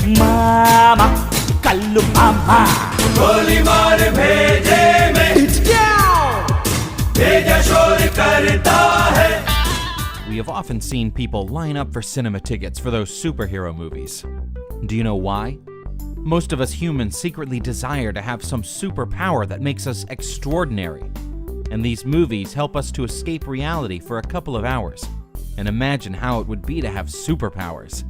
Mama, kallu mama. गोली मार भेजे में भेजा शोर करता है. We have often seen people line up for cinema tickets for those superhero movies. Do you know why? Most of us humans secretly desire to have some superpower that makes us extraordinary. And these movies help us to escape reality for a couple of hours and imagine how it would be to have superpowers.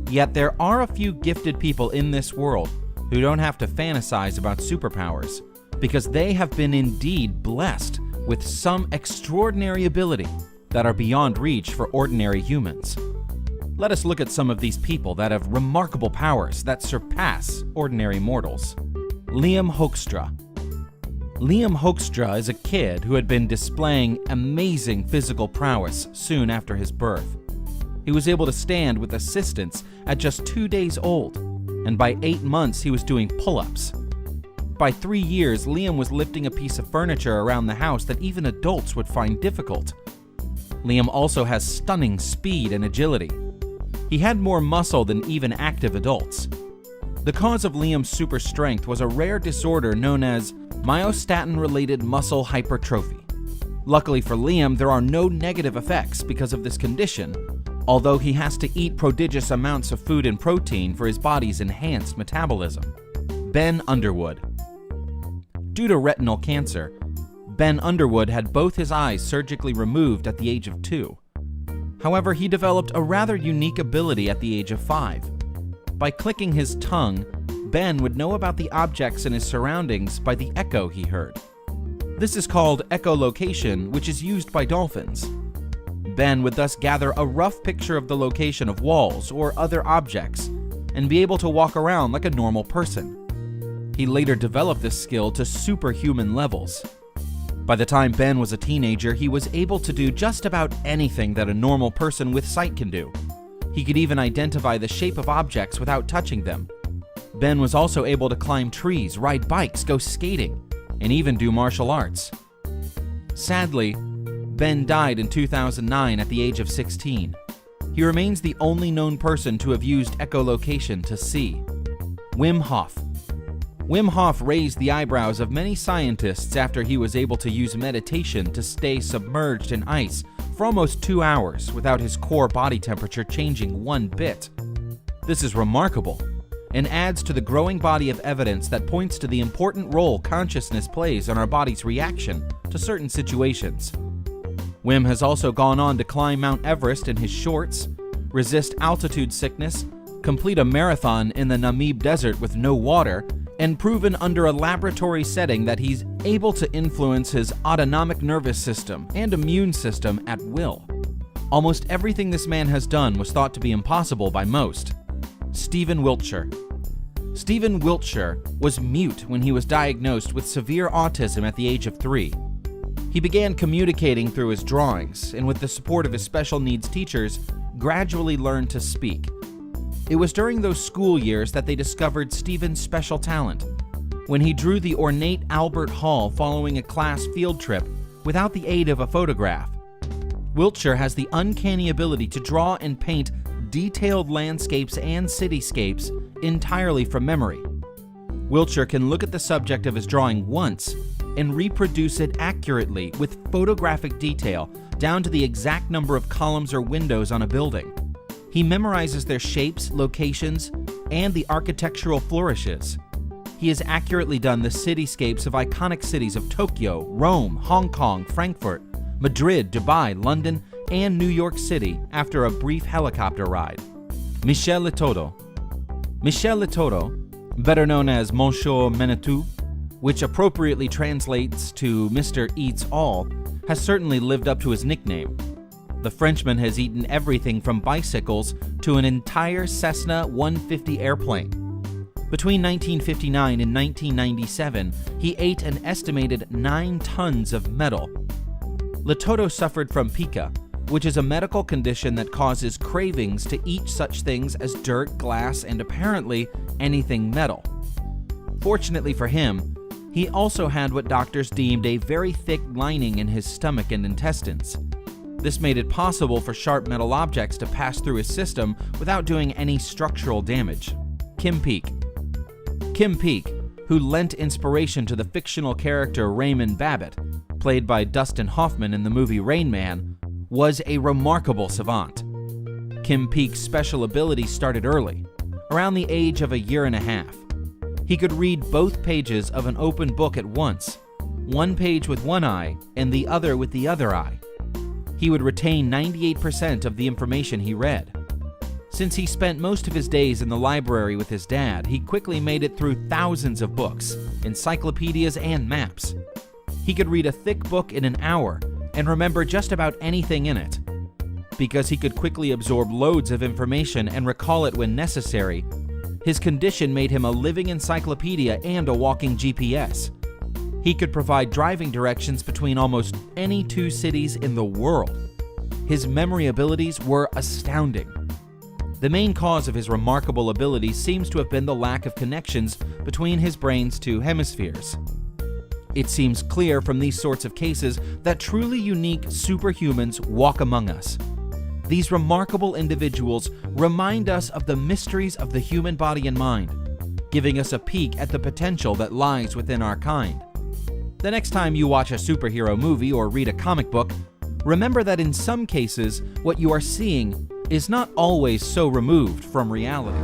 Yet there are a few gifted people in this world who don't have to fantasize about superpowers because they have been indeed blessed with some extraordinary ability that are beyond reach for ordinary humans. Let us look at some of these people that have remarkable powers that surpass ordinary mortals. Liam Hoekstra. Liam Hoekstra is a kid who had been displaying amazing physical prowess soon after his birth. He was able to stand with assistance at just 2 days old, and by 8 months he was doing pull-ups. By 3 years, Liam was lifting a piece of furniture around the house that even adults would find difficult. Liam also has stunning speed and agility. He had more muscle than even active adults. The cause of Liam's super strength was a rare disorder known as myostatin-related muscle hypertrophy. Luckily for Liam, there are no negative effects because of this condition, although he has to eat prodigious amounts of food and protein for his body's enhanced metabolism. Ben Underwood. Due to retinal cancer, Ben Underwood had both his eyes surgically removed at the age of 2. However, he developed a rather unique ability at the age of 5. By clicking his tongue, Ben would know about the objects in his surroundings by the echo he heard. This is called echolocation, which is used by dolphins. Ben would thus gather a rough picture of the location of walls or other objects and be able to walk around like a normal person. He later developed this skill to superhuman levels. By the time Ben was a teenager, he was able to do just about anything that a normal person with sight can do. He could even identify the shape of objects without touching them. Ben was also able to climb trees, ride bikes, go skating, and even do martial arts. Sadly, Ben died in 2009 at the age of 16. He remains the only known person to have used echolocation to see. Wim Hof. Wim Hof raised the eyebrows of many scientists after he was able to use meditation to stay submerged in ice for almost 2 hours without his core body temperature changing one bit. This is remarkable and adds to the growing body of evidence that points to the important role consciousness plays on our body's reaction to certain situations. Wim has also gone on to climb Mount Everest in his shorts, resist altitude sickness, complete a marathon in the Namib Desert with no water, and proven under a laboratory setting that he's able to influence his autonomic nervous system and immune system at will. Almost everything this man has done was thought to be impossible by most. Stephen Wiltshire. Stephen Wiltshire was mute when he was diagnosed with severe autism at the age of 3. He began communicating through his drawings, and with the support of his special needs teachers, gradually learned to speak. It was during those school years that they discovered Stephen's special talent, when he drew the ornate Albert Hall following a class field trip without the aid of a photograph. Wiltshire has the uncanny ability to draw and paint detailed landscapes and cityscapes entirely from memory. Wiltshire can look at the subject of his drawing once and reproduce it accurately with photographic detail down to the exact number of columns or windows on a building. He memorizes their shapes, locations, and the architectural flourishes. He has accurately done the cityscapes of iconic cities of Tokyo, Rome, Hong Kong, Frankfurt, Madrid, Dubai, London, and New York City after a brief helicopter ride. Michel Letoto. Michel Letoto, better known as Monsieur Menetou, which appropriately translates to Mr. Eats All, has certainly lived up to his nickname. The Frenchman has eaten everything from bicycles to an entire Cessna 150 airplane. Between 1959 and 1997, he ate an estimated 9 tons of metal. Letoto suffered from pica, which is a medical condition that causes cravings to eat such things as dirt, glass, and apparently anything metal. Fortunately for him, he also had what doctors deemed a very thick lining in his stomach and intestines. This made it possible for sharp metal objects to pass through his system without doing any structural damage. Kim Peek. Kim Peek, who lent inspiration to the fictional character Raymond Babbitt, played by Dustin Hoffman in the movie Rain Man, was a remarkable savant. Kim Peek's special ability started early, around the age of 1.5 years. He could read both pages of an open book at once, one page with one eye and the other with the other eye. He would retain 98% of the information he read. Since he spent most of his days in the library with his dad, he quickly made it through thousands of books, encyclopedias, and maps. He could read a thick book in an hour and remember just about anything in it. Because he could quickly absorb loads of information and recall it when necessary, his condition made him a living encyclopedia and a walking GPS. He could provide driving directions between almost any 2 cities in the world. His memory abilities were astounding. The main cause of his remarkable ability seems to have been the lack of connections between his brain's 2 hemispheres. It seems clear from these sorts of cases that truly unique superhumans walk among us. These remarkable individuals remind us of the mysteries of the human body and mind, giving us a peek at the potential that lies within our kind. The next time you watch a superhero movie or read a comic book, remember that in some cases, what you are seeing is not always so removed from reality.